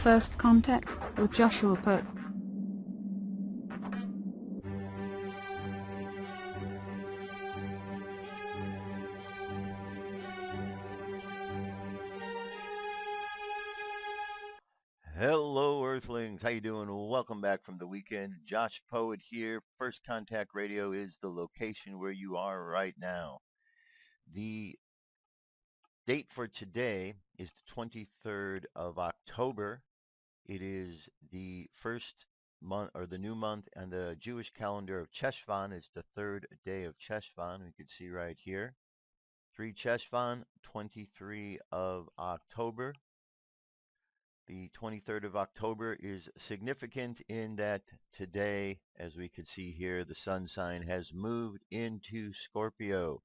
First contact with Joshua Put. Hello, Earthlings. How you doing? Welcome back from the weekend. Josh Poet here. First Contact Radio is the location where you are right now. The date for today is the 23rd of October. It is the first month, or the new month, and the Jewish calendar of Cheshvan is the third day of Cheshvan. We can see right here. 3 Cheshvan, 23 of October. The 23rd of October is significant in that today, as we can see here, the sun sign has moved into Scorpio.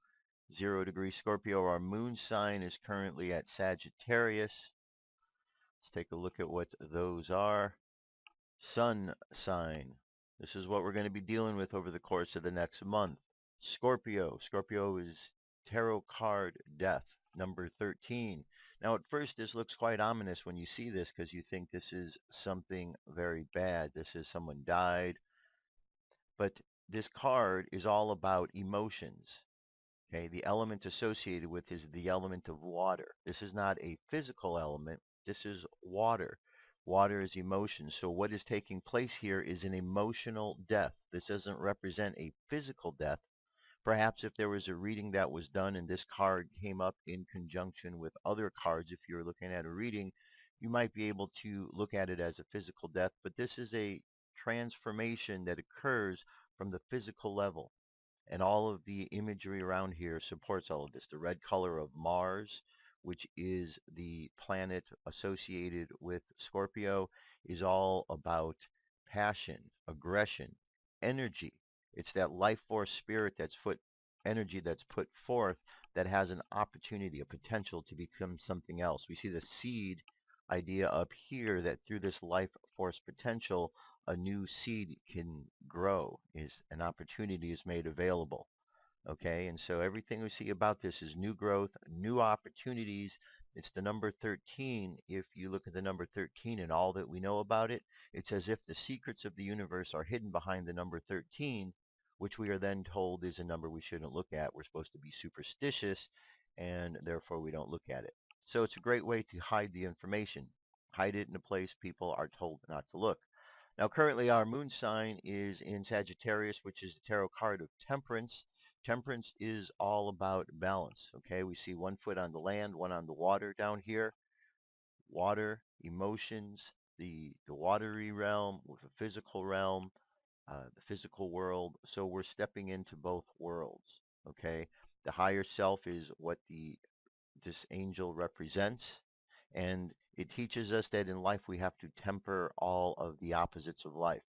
0 degree Scorpio. Our moon sign is currently at Sagittarius. Let's take a look at what those are. Sun sign. This is what we're going to be dealing with over the course of the next month. Scorpio. Scorpio is tarot card death, number 13. Now at first this looks quite ominous when you see this, because you think this is something very bad. This is someone died. But this card is all about emotions. Okay, the element associated with is the element of water. This is not a physical element. This is water. Water is emotion. So what is taking place here is an emotional death. This doesn't represent a physical death. Perhaps if there was a reading that was done and this card came up in conjunction with other cards, if you're looking at a reading, you might be able to look at it as a physical death. But this is a transformation that occurs from the physical level. And all of the imagery around here supports all of this. The red color of Mars, which is the planet associated with Scorpio, is all about passion, aggression, energy. It's that life force spirit energy that's put forth that has an opportunity, a potential to become something else. We see the seed idea up here, that through this life force potential, a new seed can grow, is an opportunity is made available. Okay, and so everything we see about this is new growth, new opportunities. It's the number 13. If you look at the number 13 and all that we know about it, it's as if the secrets of the universe are hidden behind the number 13, which we are then told is a number we shouldn't look at. We're supposed to be superstitious, and therefore we don't look at it. So it's a great way to hide the information. Hide it in a place people are told not to look. Now currently our moon sign is in Sagittarius, which is the tarot card of temperance. Temperance is all about balance. Okay, we see one foot on the land, one on the water down here. Water, emotions, the watery realm with the physical realm, the physical world. So we're stepping into both worlds. Okay, the higher self is what this angel represents, and it teaches us that in life we have to temper all of the opposites of life.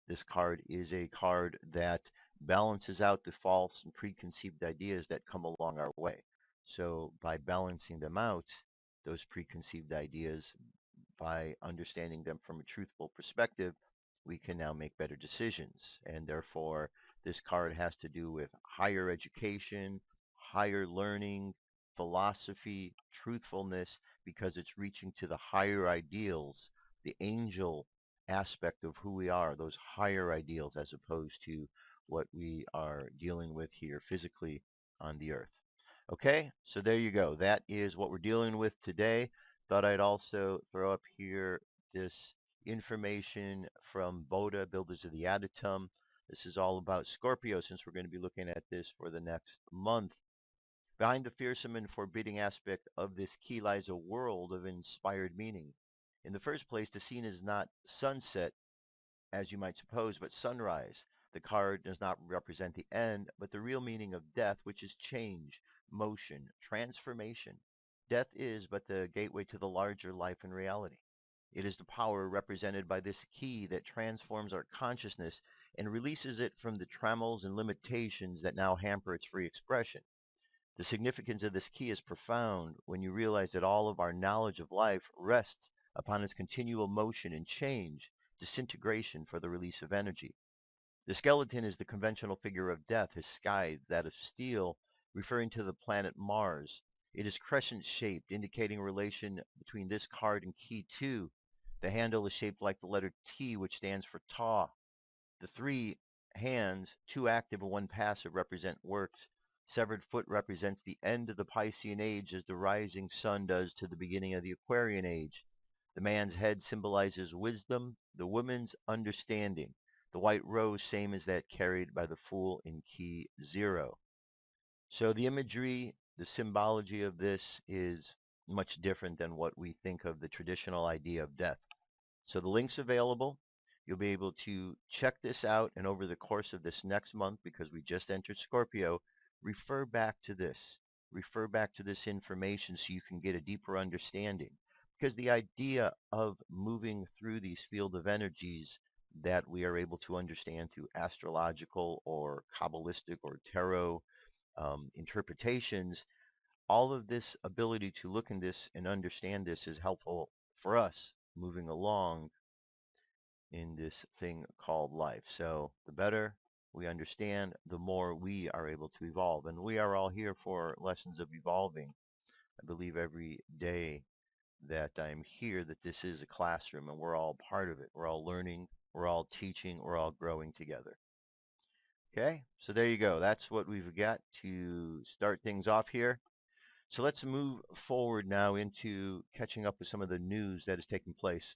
This card is a card that balances out the false and preconceived ideas that come along our way. So by balancing them out, those preconceived ideas, by understanding them from a truthful perspective, we can now make better decisions. And therefore, this card has to do with higher education, higher learning, philosophy, truthfulness, because it's reaching to the higher ideals, the angel aspect of who we are, those higher ideals, as opposed to what we are dealing with here physically on the earth. Okay, so there you go. That is what we're dealing with today. Thought I'd also throw up here this information from Boda, Builders of the Adytum. This is all about Scorpio, since we're going to be looking at this for the next month. Behind the fearsome and forbidding aspect of this key lies a world of inspired meaning. In the first place, the scene is not sunset, as you might suppose, but sunrise. The card does not represent the end, but the real meaning of death, which is change, motion, transformation. Death is but the gateway to the larger life and reality. It is the power represented by this key that transforms our consciousness and releases it from the trammels and limitations that now hamper its free expression. The significance of this key is profound when you realize that all of our knowledge of life rests upon its continual motion and change, disintegration for the release of energy. The skeleton is the conventional figure of death, his scythe, that of steel, referring to the planet Mars. It is crescent-shaped, indicating a relation between this card and key 2, The handle is shaped like the letter T, which stands for taw. The three hands, two active and one passive, represent works. Severed foot represents the end of the Piscean age as the rising sun does to the beginning of the Aquarian age. The man's head symbolizes wisdom, the woman's understanding. The white rose, same as that carried by the fool in key 0. So the imagery, the symbology of this is much different than what we think of the traditional idea of death. So the link's available. You'll be able to check this out, and over the course of this next month, because we just entered Scorpio, refer back to this. Refer back to this information so you can get a deeper understanding. Because the idea of moving through these field of energies that we are able to understand through astrological or Kabbalistic or tarot interpretations, all of this ability to look in this and understand this is helpful for us moving along in this thing called life. So the better we understand, the more we are able to evolve. And we are all here for lessons of evolving. I believe every day that I'm here that this is a classroom and we're all part of it. We're all learning, we're all teaching, we're all growing together. Okay, so there you go. That's what we've got to start things off here. So let's move forward now into catching up with some of the news that is taking place.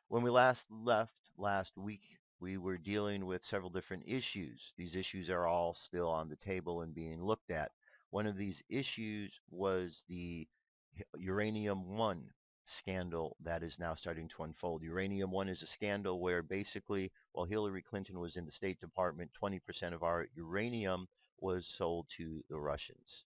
When we last left last week, we were dealing with several different issues. These issues are all still on the table and being looked at. One of these issues was the Uranium-1 scandal that is now starting to unfold. Uranium-1 is a scandal where basically, while Hillary Clinton was in the State Department, 20% of our uranium was sold to the Russians.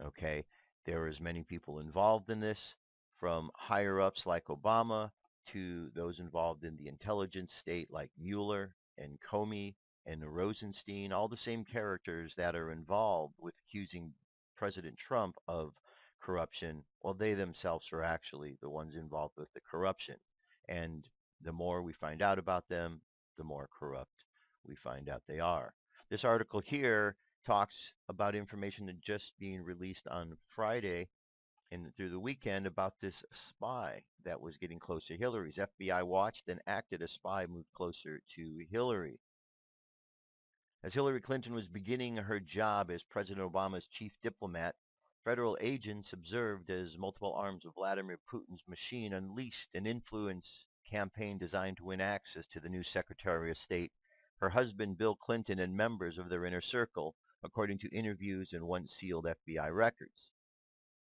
Okay, there is many people involved in this, from higher ups like Obama to those involved in the intelligence state like Mueller and Comey and Rosenstein, all the same characters that are involved with accusing President Trump of corruption. Well, they themselves are actually the ones involved with the corruption. And the more we find out about them, the more corrupt we find out they are. This article here talks about information that just being released on Friday and through the weekend about this spy that was getting close to Hillary's. FBI watched and acted as spy moved closer to Hillary. As Hillary Clinton was beginning her job as President Obama's chief diplomat, federal agents observed as multiple arms of Vladimir Putin's machine unleashed an influence campaign designed to win access to the new Secretary of State, her husband Bill Clinton, and members of their inner circle, according to interviews and once sealed FBI records.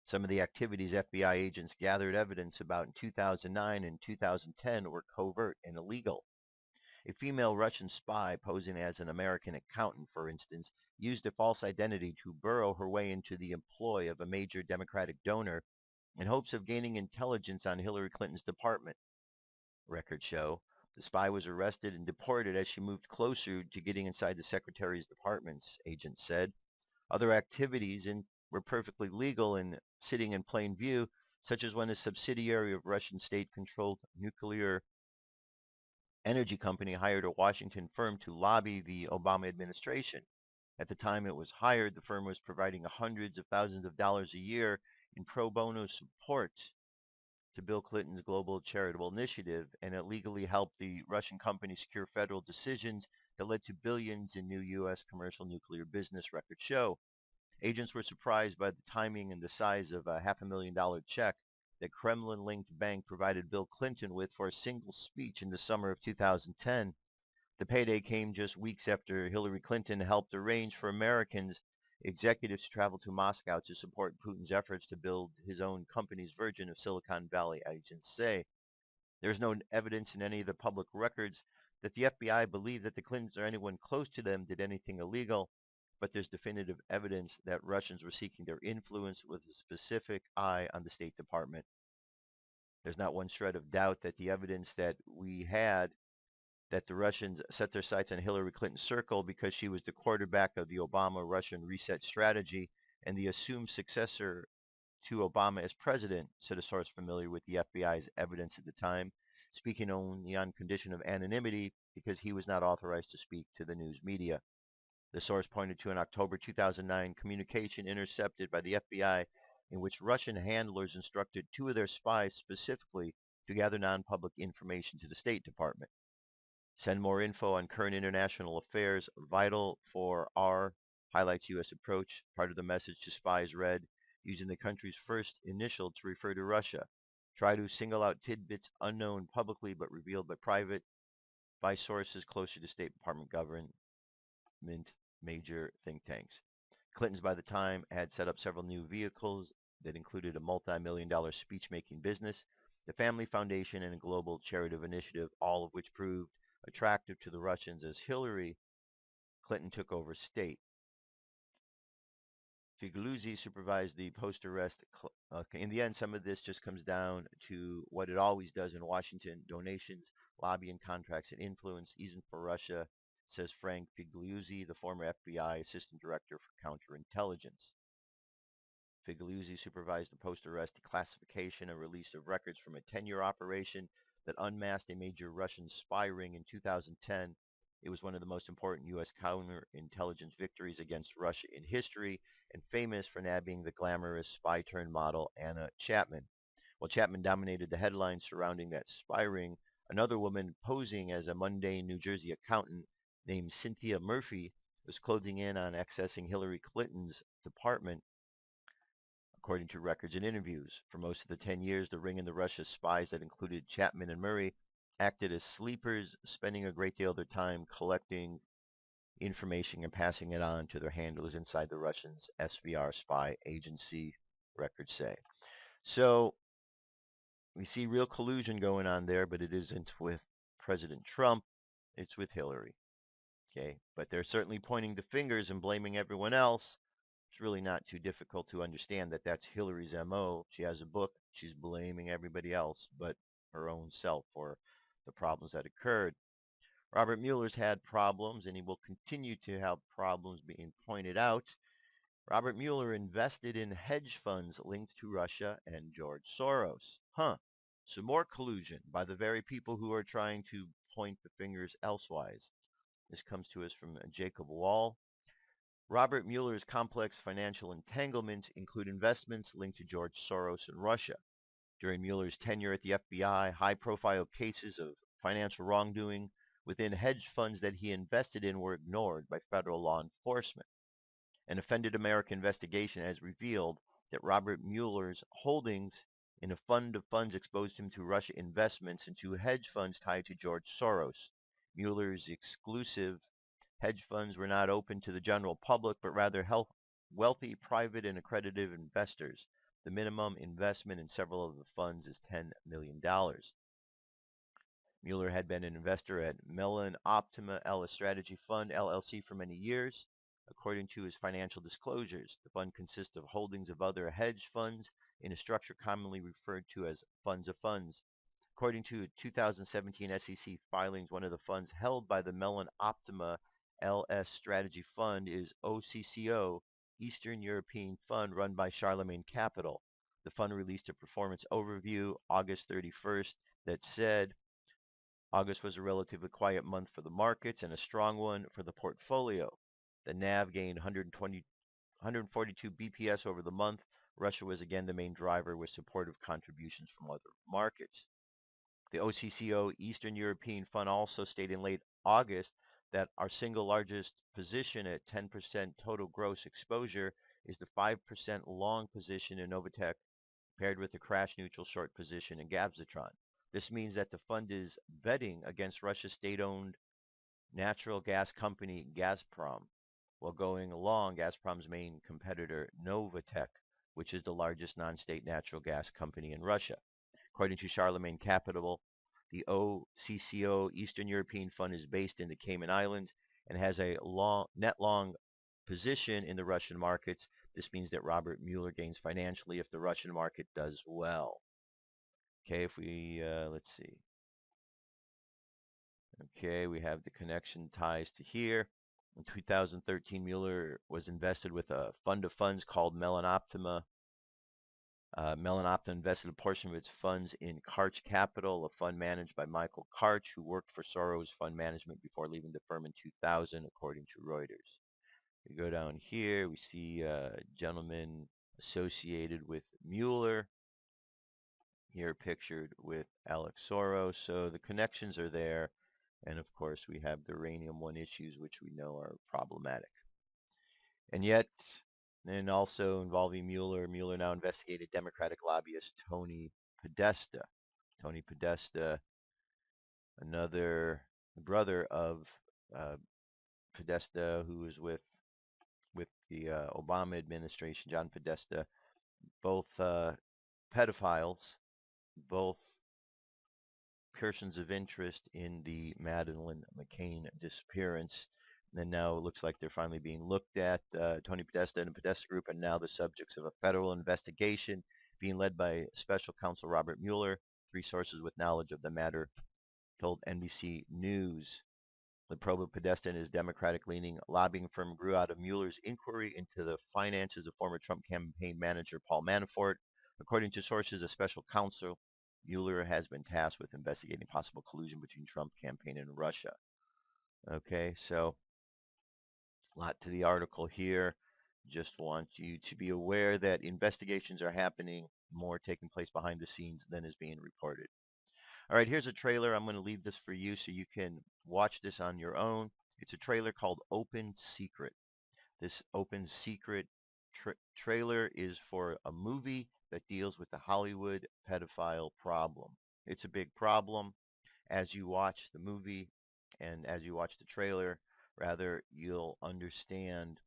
Some of the activities FBI agents gathered evidence about in 2009 and 2010 were covert and illegal. A female Russian spy posing as an American accountant, for instance, used a false identity to burrow her way into the employ of a major Democratic donor in hopes of gaining intelligence on Hillary Clinton's department. Records show the spy was arrested and deported as she moved closer to getting inside the Secretary's departments, agents said. Other activities were perfectly legal and sitting in plain view, such as when a subsidiary of Russian state-controlled nuclear energy company hired a Washington firm to lobby the Obama administration. At the time it was hired, the firm was providing hundreds of thousands of dollars a year in pro bono support to Bill Clinton's global charitable initiative, and it legally helped the Russian company secure federal decisions that led to billions in new U.S. commercial nuclear business, records show. Agents were surprised by the timing and the size of a $500,000 check that Kremlin-linked bank provided Bill Clinton with for a single speech in the summer of 2010. The payday came just weeks after Hillary Clinton helped arrange for Americans executives to travel to Moscow to support Putin's efforts to build his own company's version of Silicon Valley, agents say. There's no evidence in any of the public records that the FBI believed that the Clintons or anyone close to them did anything illegal, but there's definitive evidence that Russians were seeking their influence with a specific eye on the State Department. There's not one shred of doubt that the evidence that we had that the Russians set their sights on Hillary Clinton's circle because she was the quarterback of the Obama-Russian reset strategy and the assumed successor to Obama as president, said a source familiar with the FBI's evidence at the time, speaking only on condition of anonymity because he was not authorized to speak to the news media. The source pointed to an October 2009 communication intercepted by the FBI in which Russian handlers instructed two of their spies specifically to gather non-public information to the State Department. Send more info on current international affairs, vital for our highlights U.S. approach. Part of the message to spies read, using the country's first initial to refer to Russia. Try to single out tidbits unknown publicly but revealed by sources closer to State Department government major think tanks. Clintons, by the time, had set up several new vehicles that included a multi-million-dollar speech-making business, the Family Foundation, and a global charitable initiative, all of which proved attractive to the Russians as Hillary Clinton took over state. Figliuzzi supervised the post-arrest. In the end, some of this just comes down to what it always does in Washington: donations, lobbying, contracts, and influence, even for Russia, says Frank Figliuzzi, the former FBI Assistant Director for Counterintelligence. Figliuzzi supervised the post-arrest declassification and release of records from a 10-year operation that unmasked a major Russian spy ring in 2010. It was one of the most important U.S. counterintelligence victories against Russia in history, and famous for nabbing the glamorous spy-turned-model Anna Chapman. While Chapman dominated the headlines surrounding that spy ring, another woman posing as a mundane New Jersey accountant named Cynthia Murphy was closing in on accessing Hillary Clinton's department, according to records and interviews. For most of the 10 years, the ring and the Russia spies that included Chapman and Murray acted as sleepers, spending a great deal of their time collecting information and passing it on to their handlers inside the Russians' SVR spy agency, records say. So we see real collusion going on there, but it isn't with President Trump, it's with Hillary. Okay, but they're certainly pointing the fingers and blaming everyone else. It's really not too difficult to understand that that's Hillary's MO. She has a book. She's blaming everybody else but her own self for the problems that occurred. Robert Mueller's had problems, and he will continue to have problems being pointed out. Robert Mueller invested in hedge funds linked to Russia and George Soros. Some more collusion by the very people who are trying to point the fingers elsewise. This comes to us from Jacob Wall. Robert Mueller's complex financial entanglements include investments linked to George Soros and Russia. During Mueller's tenure at the FBI, high-profile cases of financial wrongdoing within hedge funds that he invested in were ignored by federal law enforcement. An offended American investigation has revealed that Robert Mueller's holdings in a fund of funds exposed him to Russia investments into hedge funds tied to George Soros. Mueller's exclusive hedge funds were not open to the general public, but rather wealthy, private, and accredited investors. The minimum investment in several of the funds is $10 million. Mueller had been an investor at Mellon Optima Ellis Strategy Fund, LLC, for many years. According to his financial disclosures, the fund consists of holdings of other hedge funds in a structure commonly referred to as funds of funds. According to 2017 SEC filings, one of the funds held by the Mellon Optima LS Strategy Fund is OCCO, Eastern European Fund, run by Charlemagne Capital. The fund released a performance overview August 31st that said August was a relatively quiet month for the markets and a strong one for the portfolio. The NAV gained 142 BPS over the month. Russia was again the main driver with supportive contributions from other markets. The OCCO Eastern European Fund also stated in late August that our single largest position at 10% total gross exposure is the 5% long position in Novatech paired with the crash neutral short position in Gazprom. This means that the fund is betting against Russia's state-owned natural gas company Gazprom, while going along Gazprom's main competitor Novatech, which is the largest non-state natural gas company in Russia. According to Charlemagne Capital, the OCCO Eastern European Fund is based in the Cayman Islands and has a net long position in the Russian markets. This means that Robert Mueller gains financially if the Russian market does well. Okay, if we, let's see. Okay, we have the connection ties to here. In 2013, Mueller was invested with a fund of funds called Mellon Optima. Mellon Optima invested a portion of its funds in Karch Capital, a fund managed by Michael Karch, who worked for Soros Fund Management before leaving the firm in 2000, according to Reuters. We go down here, we see a gentleman associated with Mueller. here pictured with Alex Soros. So the connections are there. And of course, we have the Uranium One issues, which we know are problematic. And yet, and also involving Mueller, Mueller now investigated Democratic lobbyist Tony Podesta. Tony Podesta, another brother of uh, Podesta, who was with the Obama administration, John Podesta, both pedophiles, both persons of interest in the Madeleine McCann disappearance. And now it looks like they're finally being looked at. Tony Podesta and the Podesta Group are now the subjects of a federal investigation being led by Special Counsel Robert Mueller. Three sources with knowledge of the matter told NBC News. The probe of Podesta and his Democratic-leaning lobbying firm grew out of Mueller's inquiry into the finances of former Trump campaign manager Paul Manafort. According to sources, a special counsel, Mueller has been tasked with investigating possible collusion between Trump campaign and Russia. Okay, so a lot to the article here. Just want you to be aware that investigations are happening, more taking place behind the scenes than is being reported. All right, here's a trailer. I'm going to leave this for you so you can watch this on your own. It's a trailer called Open Secret. This Open Secret trailer is for a movie that deals with the Hollywood pedophile problem. It's a big problem. As you watch the movie and as you watch the trailer, rather, you'll understand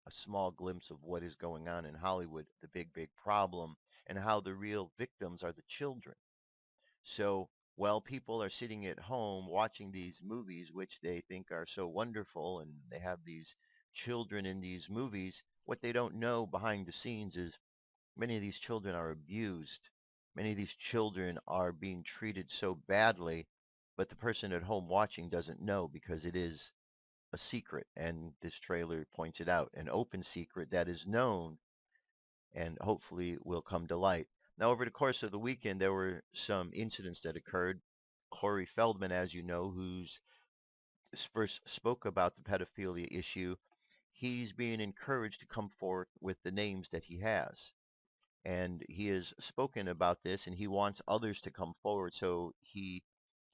a small glimpse of what is going on in Hollywood, the big, big problem, and how the real victims are the children. So while people are sitting at home watching these movies, which they think are so wonderful, and they have these children in these movies, what they don't know behind the scenes is many of these children are abused. Many of these children are being treated so badly, but the person at home watching doesn't know because it is a secret. And this trailer points it out, an open secret that is known and hopefully will come to light. Now, over the course of the weekend, there were some incidents that occurred. Corey Feldman, as you know, who's first spoke about the pedophilia issue, he's being encouraged to come forward with the names that he has. And he has spoken about this, and he wants others to come forward so he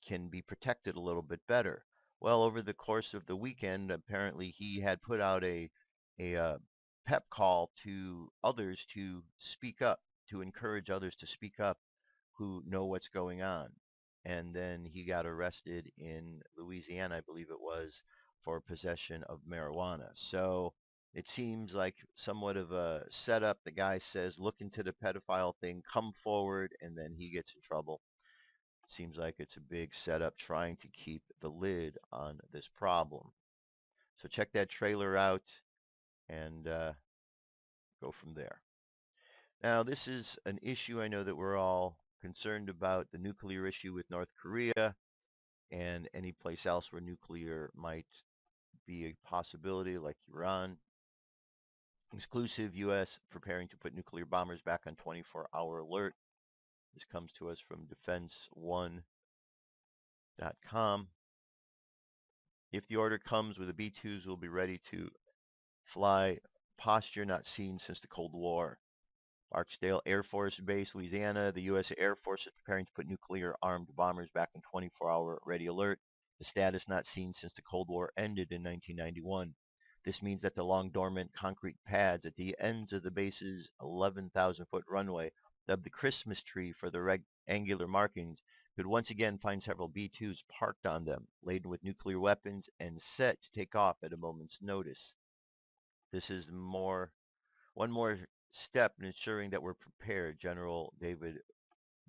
can be protected a little bit better. Well, over the course of the weekend, apparently he had put out a pep call to others to speak up, to encourage others to speak up who know what's going on. And then he got arrested in Louisiana, I believe it was, for possession of marijuana. So it seems like somewhat of a setup. The guy says, look into the pedophile thing, come forward, and then he gets in trouble. Seems like it's a big setup trying to keep the lid on this problem. So check that trailer out and go from there. Now, this is an issue I know that we're all concerned about, the nuclear issue with North Korea and any place else where nuclear might be a possibility, like Iran. Exclusive U.S. preparing to put nuclear bombers back on 24-hour alert. This comes to us from defense1.com. If the order comes with the B-2s, we'll be ready to fly. Posture not seen since the Cold War. Barksdale Air Force Base, Louisiana. The U.S. Air Force is preparing to put nuclear-armed bombers back on 24-hour ready alert. The status not seen since the Cold War ended in 1991. This means that the long dormant concrete pads at the ends of the base's 11,000-foot runway, dubbed the Christmas tree for the angular markings, could once again find several B-2s parked on them, laden with nuclear weapons and set to take off at a moment's notice. This is one more step in ensuring that we're prepared, General David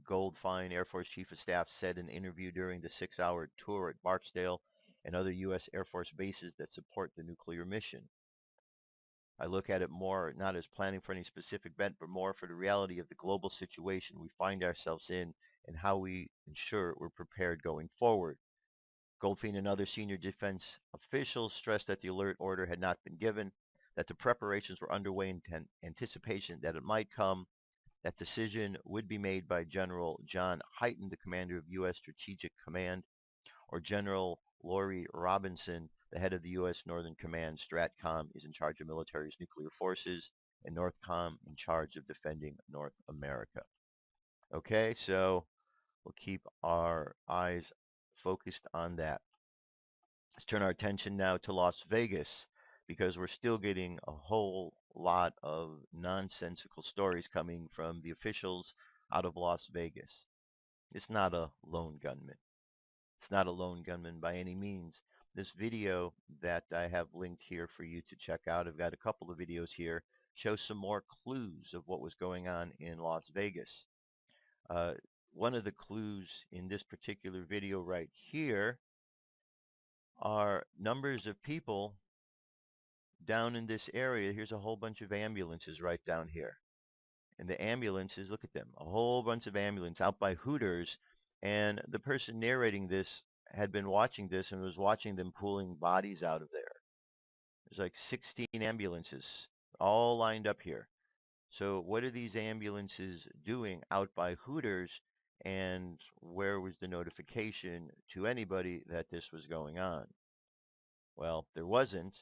Goldfein, Air Force Chief of Staff, said in an interview during the 6-hour tour at Barksdale and other U.S. Air Force bases that support the nuclear mission. I look at it more not as planning for any specific event, but more for the reality of the global situation we find ourselves in and how we ensure we're prepared going forward. Goldfein and other senior defense officials stressed that the alert order had not been given, that the preparations were underway in anticipation that it might come. That decision would be made by General John Hyten, the commander of U.S. Strategic Command, or General Laurie Robinson, the head of the U.S. Northern Command. STRATCOM is in charge of military's nuclear forces, and NORTHCOM in charge of defending North America. Okay, so we'll keep our eyes focused on that. Let's turn our attention now to Las Vegas because we're still getting a whole lot of nonsensical stories coming from the officials out of Las Vegas. It's not a lone gunman. It's not a lone gunman by any means. This video that I have linked here for you to check out, I've got a couple of videos here, shows some more clues of what was going on in Las Vegas. Uh, One of the clues in this particular video right here are numbers of people down in this area. Here's a whole bunch of ambulances right down here. And the ambulances, look at them, a whole bunch of ambulances out by Hooters. And the person narrating this had been watching this and was watching them pulling bodies out of there. There's like 16 ambulances all lined up here. So what are these ambulances doing out by Hooters, and where was the notification to anybody that this was going on? Well, there wasn't.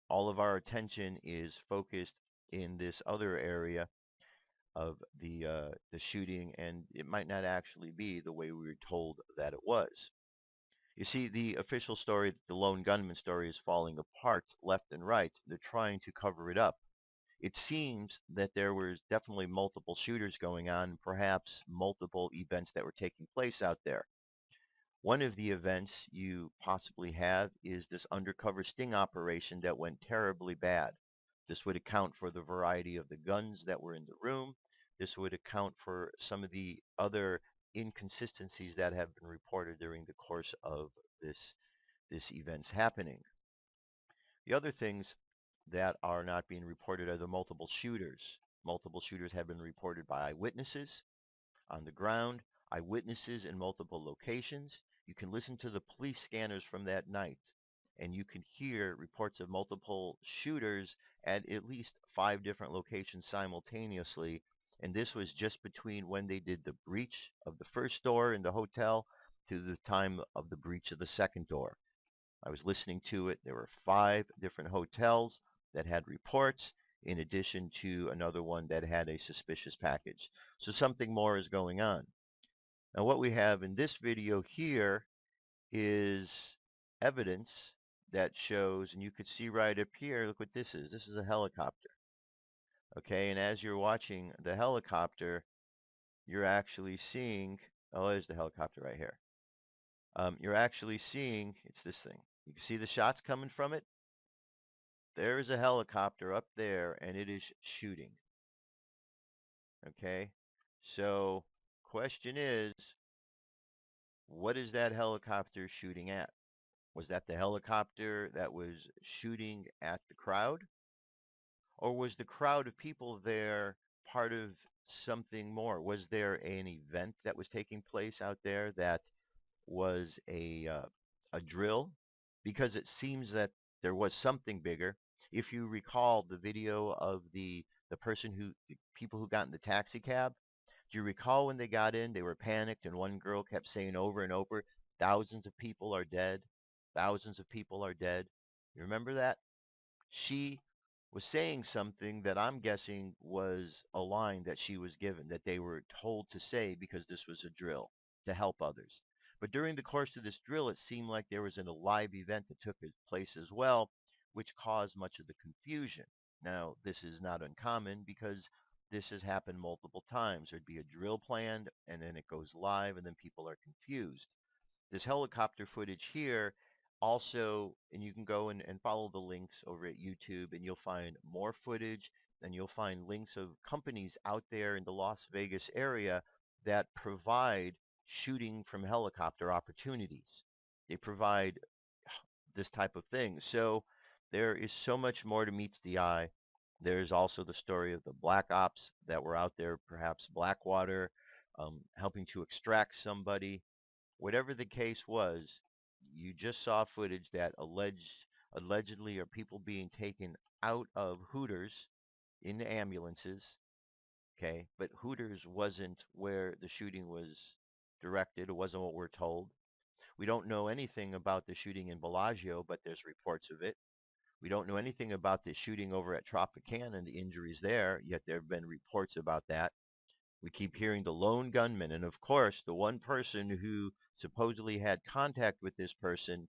All of our attention is focused in this other area of the shooting, and it might not actually be the way we were told that it was. You see, the official story, the lone gunman story, is falling apart left and right. They're trying to cover it up. It seems that there was definitely multiple shooters going on, perhaps multiple events that were taking place out there. One of the events you possibly have is this undercover sting operation that went terribly bad. This would account for the variety of the guns that were in the room. This would account for some of the other inconsistencies that have been reported during the course of this event's happening. The other things that are not being reported are the multiple shooters. Multiple shooters have been reported by eyewitnesses on the ground, eyewitnesses in multiple locations. You can listen to the police scanners from that night, and you can hear reports of multiple shooters at least 5 different locations simultaneously. And this was just between when they did the breach of the first door in the hotel to the time of the breach of the second door. I was listening to it. There were 5 different hotels that had reports, in addition to another one that had a suspicious package. So something more is going on. Now what we have in this video here is evidence that shows, and you could see right up here, look what this is. This is a helicopter. Okay, and as you're watching the helicopter, you're actually seeing, oh, there's the helicopter right here. You're actually seeing, it's this thing. You can see the shots coming from it. There is a helicopter up there, and it is shooting. Okay, so question is, what is that helicopter shooting at? Was that the helicopter that was shooting at the crowd? Or was the crowd of people there part of something more? Was there an event that was taking place out there that was a drill? Because it seems that there was something bigger. If you recall the video of the people who got in the taxi cab, do you recall when they got in, they were panicked, and one girl kept saying over and over, thousands of people are dead, thousands of people are dead. You remember that? She was saying something that I'm guessing was a line that she was given, that they were told to say because this was a drill to help others. But during the course of this drill, it seemed like there was a live event that took place as well, which caused much of the confusion. Now, this is not uncommon because this has happened multiple times. There'd be a drill planned, and then it goes live, and then people are confused. This helicopter footage here also, and you can go and follow the links over at YouTube, and you'll find more footage, and you'll find links of companies out there in the Las Vegas area that provide shooting from helicopter opportunities. They provide this type of thing. So there is so much more to meets the eye. There's also the story of the black ops that were out there, perhaps Blackwater, helping to extract somebody. Whatever the case was, you just saw footage that allegedly are people being taken out of Hooters in ambulances, okay? But Hooters wasn't where the shooting was directed. It wasn't what we're told. We don't know anything about the shooting in Bellagio, but there's reports of it. We don't know anything about the shooting over at Tropicana and the injuries there, yet there have been reports about that. We keep hearing the lone gunman, and of course, the one person who supposedly had contact with this person,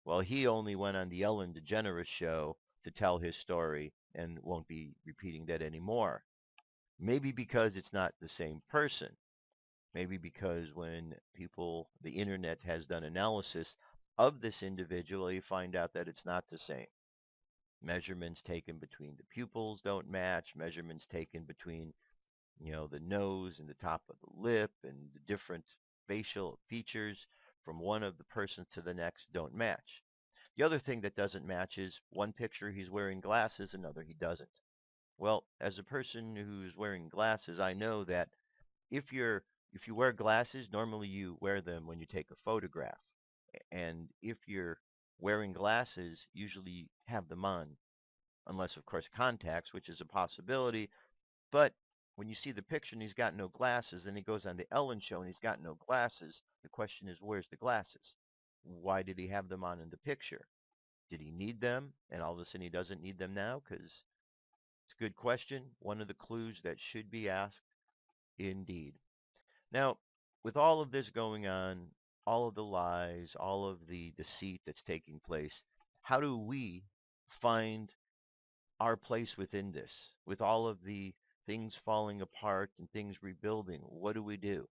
well, he only went on the Ellen DeGeneres show to tell his story and won't be repeating that anymore. Maybe because it's not the same person. Maybe because when the internet has done analysis of this individual, you find out that it's not the same. Measurements taken between the pupils don't match. Measurements taken between, the nose and the top of the lip and the different facial features from one of the persons to the next don't match. The other thing that doesn't match is one picture he's wearing glasses, another he doesn't. Well, as a person who's wearing glasses, I know that if you wear glasses, normally you wear them when you take a photograph. And if you're wearing glasses, usually you have them on, unless of course contacts, which is a possibility. But when you see the picture and he's got no glasses, and he goes on the Ellen show and he's got no glasses, the question is, where's the glasses? Why did he have them on in the picture? Did he need them? And all of a sudden he doesn't need them now? Because it's a good question. One of the clues that should be asked indeed. Now, with all of this going on, all of the lies, all of the deceit that's taking place, how do we find our place within this? With all of the things falling apart and things rebuilding, what do we do?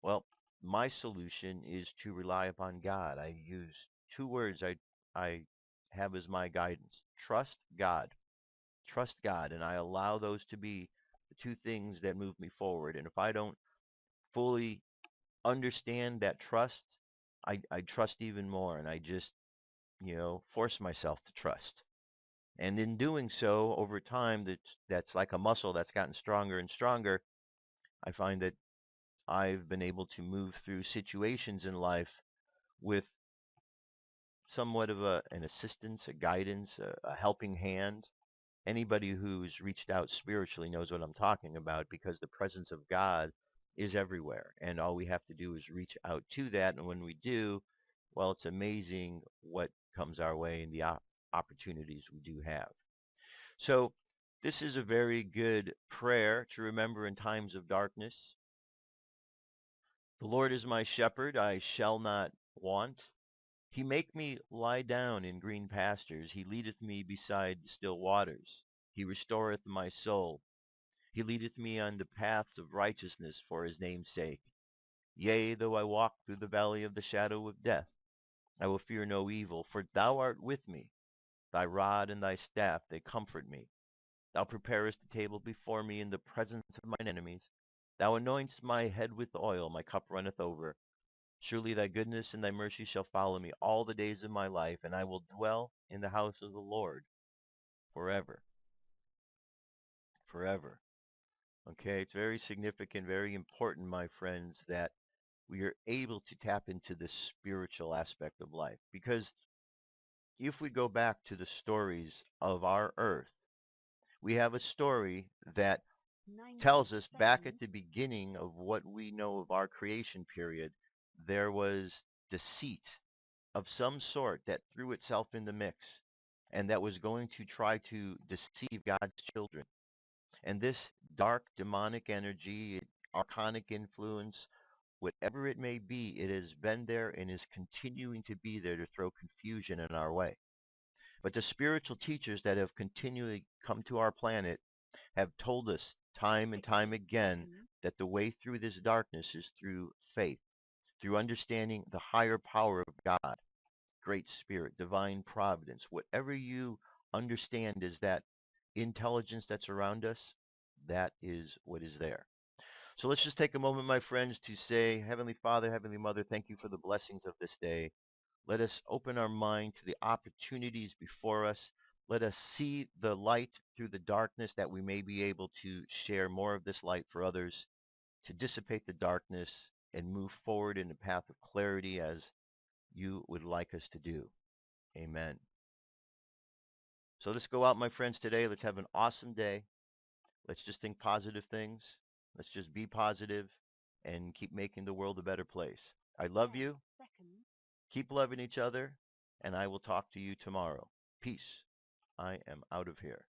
Well, my solution is to rely upon God. I use two words I have as my guidance. Trust God. Trust God. And I allow those to be the two things that move me forward. And if I don't fully understand that trust, I trust even more, and I just, force myself to trust. And in doing so, over time, that's like a muscle that's gotten stronger and stronger. I find that I've been able to move through situations in life with somewhat of an assistance, a guidance, a helping hand. Anybody who's reached out spiritually knows what I'm talking about, because the presence of God is everywhere. And all we have to do is reach out to that. And when we do, well, it's amazing what comes our way and the opportunities we do have. So this is a very good prayer to remember in times of darkness. The Lord is my shepherd, I shall not want. He make me lie down in green pastures. He leadeth me beside still waters. He restoreth my soul. He leadeth me on the paths of righteousness for his name's sake. Yea, though I walk through the valley of the shadow of death, I will fear no evil, for thou art with me. Thy rod and thy staff, they comfort me. Thou preparest a table before me in the presence of mine enemies. Thou anointest my head with oil, my cup runneth over. Surely thy goodness and thy mercy shall follow me all the days of my life, and I will dwell in the house of the Lord forever. Forever. Okay, it's very significant, very important, my friends, that we are able to tap into the spiritual aspect of life. Because if we go back to the stories of our earth, we have a story that tells us back at the beginning of what we know of our creation period, there was deceit of some sort that threw itself in the mix, and that was going to try to deceive God's children. And this dark demonic energy, archonic influence, whatever it may be, it has been there and is continuing to be there to throw confusion in our way. But the spiritual teachers that have continually come to our planet have told us time and time again that the way through this darkness is through faith, through understanding the higher power of God, Great Spirit, divine providence. Whatever you understand is that intelligence that's around us, that is what is there. So let's just take a moment, my friends, to say, Heavenly Father, Heavenly Mother, thank you for the blessings of this day. Let us open our mind to the opportunities before us. Let us see the light through the darkness, that we may be able to share more of this light for others, to dissipate the darkness and move forward in the path of clarity as you would like us to do. Amen. So let's go out, my friends, today. Let's have an awesome day. Let's just think positive things. Let's just be positive and keep making the world a better place. I love you. Keep loving each other, and I will talk to you tomorrow. Peace. I am out of here.